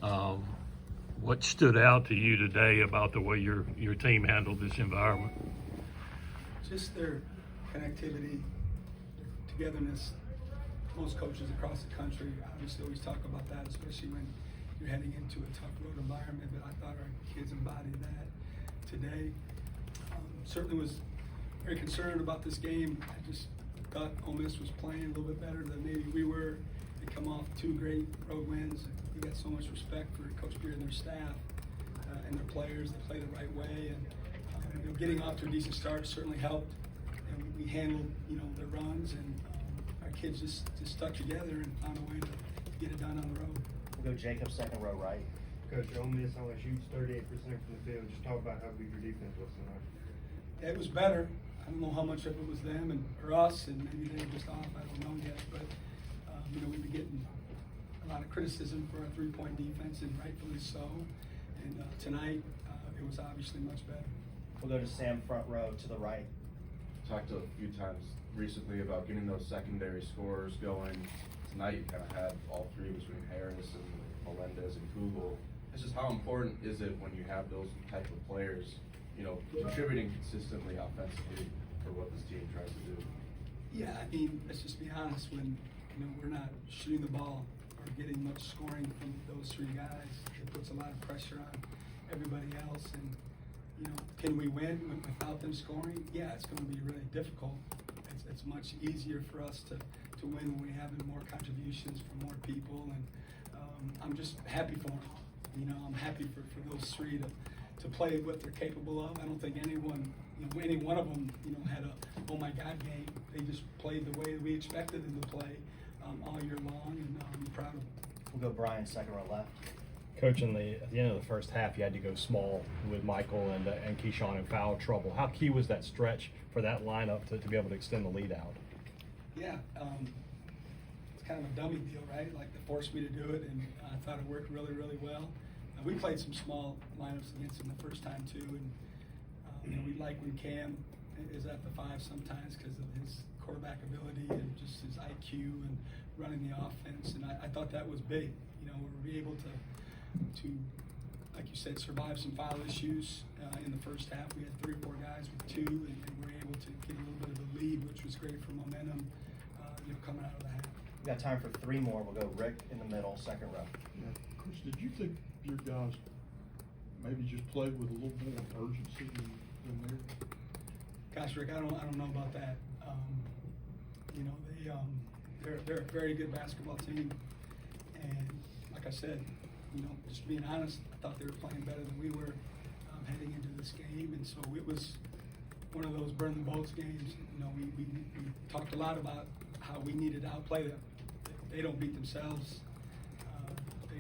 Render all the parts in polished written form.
Um, what stood out to you today about the way your team handled this environment? Just their connectivity, their togetherness. Most coaches across the country obviously always talk about that, especially when you're heading into a tough road environment, but I thought our kids embodied that today. Certainly was very concerned about this game. I just thought Ole Miss was playing a little bit better than maybe we were. They come off 2 great road wins. We got so much respect for Coach Beard and their staff and their players. They play the right way, and getting off to a decent start certainly helped. And we handled, their runs, and our kids just stuck together and found a way to get it done on the road. We'll go Jacob, second row right. Coach, Ole Miss only shoots 38% from the field. Just talk about how good your defense was tonight. It was better. I don't know how much of it was them or us, and maybe they were just off. I don't know yet. But we've been getting a lot of criticism for our 3-point defense, and rightfully so. And tonight, it was obviously much better. We'll go to Sam, front row to the right. Talked a few times recently about getting those secondary scorers going. Tonight, you kind of had all 3 between Harris and Melendez and Kugel. It's just how important is it when you have those type of players, contributing consistently offensively for what this team tries to do? Yeah, I mean, let's just be honest. When we're not shooting the ball or getting much scoring from those 3 guys, it puts a lot of pressure on everybody else. And can we win without them scoring? Yeah, it's going to be really difficult. It's much easier for us to win when we have more contributions from more people, and I'm just happy for them. I'm happy for those 3 to play what they're capable of. I don't think any one of them, had a oh my God game. They just played the way we expected them to play all year long, and I'm proud of them. We'll go Brian, second row left. Coach, at the end of the first half, you had to go small with Michael and Keyshawn in foul trouble. How key was that stretch for that lineup to be able to extend the lead out? Yeah, it's kind of a dummy deal, right? Like, they forced me to do it, and I thought it worked really, really well. We played some small lineups against them the first time too, and we like when Cam is at the 5 sometimes because of his quarterback ability and just his IQ and running the offense. And I thought that was big. We were able to, like you said, survive some foul issues in the first half. We had 3 or 4 guys with 2, and we were able to get a little bit of a lead, which was great for momentum, coming out of the half. We got time for 3 more. We'll go Rick in the middle, second row. Yeah. Coach, did you think your guys maybe just played with a little more urgency than theirs? Gosh, Rick, I don't know about that. They're a very good basketball team, and like I said, just being honest, I thought they were playing better than we were heading into this game, and so it was one of those burn the boats games. We talked a lot about how we needed to outplay them. They don't beat themselves.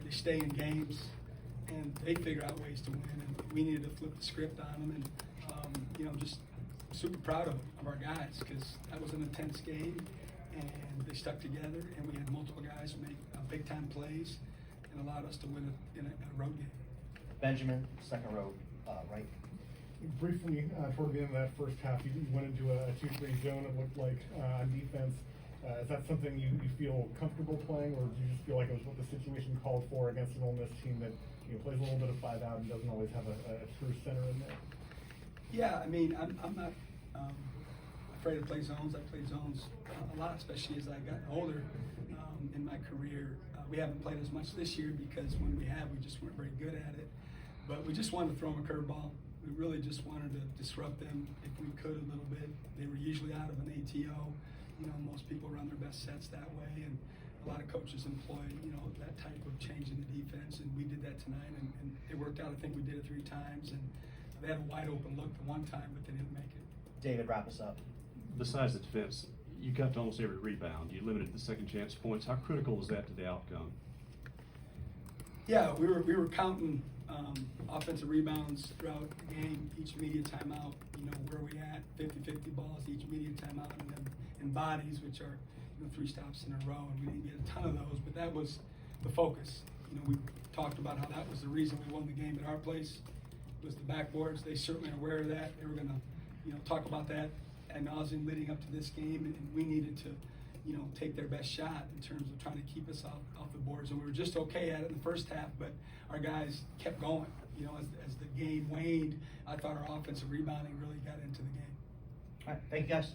They stay in games, and they figure out ways to win. And we needed to flip the script on them, and just super proud of our guys because that was an intense game, and they stuck together, and we had multiple guys make big-time plays and allowed us to win in a road game. Benjamin, second row right. Briefly, toward the end of that first half, you went into a 2-3 zone, it looked like, on defense. Is that something you feel comfortable playing, or do you just feel like it was what the situation called for against an Ole Miss team that plays a little bit of 5 out and doesn't always have a true center in there? Yeah, I mean, I'm not afraid to play zones. I played zones a lot, especially as I got older in my career. We haven't played as much this year because when we have, we just weren't very good at it. But we just wanted to throw them a curveball. We really just wanted to disrupt them if we could a little bit. They were usually out of an ATO. Most people run their best sets that way, and a lot of coaches employ, that type of change in the defense, and we did that tonight, and it worked out. I think we did it 3 times, and they had a wide open look the one time, but they didn't make it. David, wrap us up. Besides the defense, you got to almost every rebound. You limited the second chance points. How critical was that to the outcome? Yeah, we were counting offensive rebounds throughout the game, each media timeout, where we at, 50-50 balls, each media timeout, and then in bodies, which are 3 stops in a row, and we didn't get a ton of those, but that was the focus. We talked about how that was the reason we won the game at our place, was the backboards. They certainly are aware of that. They were going to, talk about that ad nauseum leading up to this game, and we needed to, you know, take their best shot in terms of trying to keep us off the boards. And we were just okay at it in the first half, but our guys kept going. You know, as the game waned, I thought our offensive rebounding really got into the game. All right, thank you guys.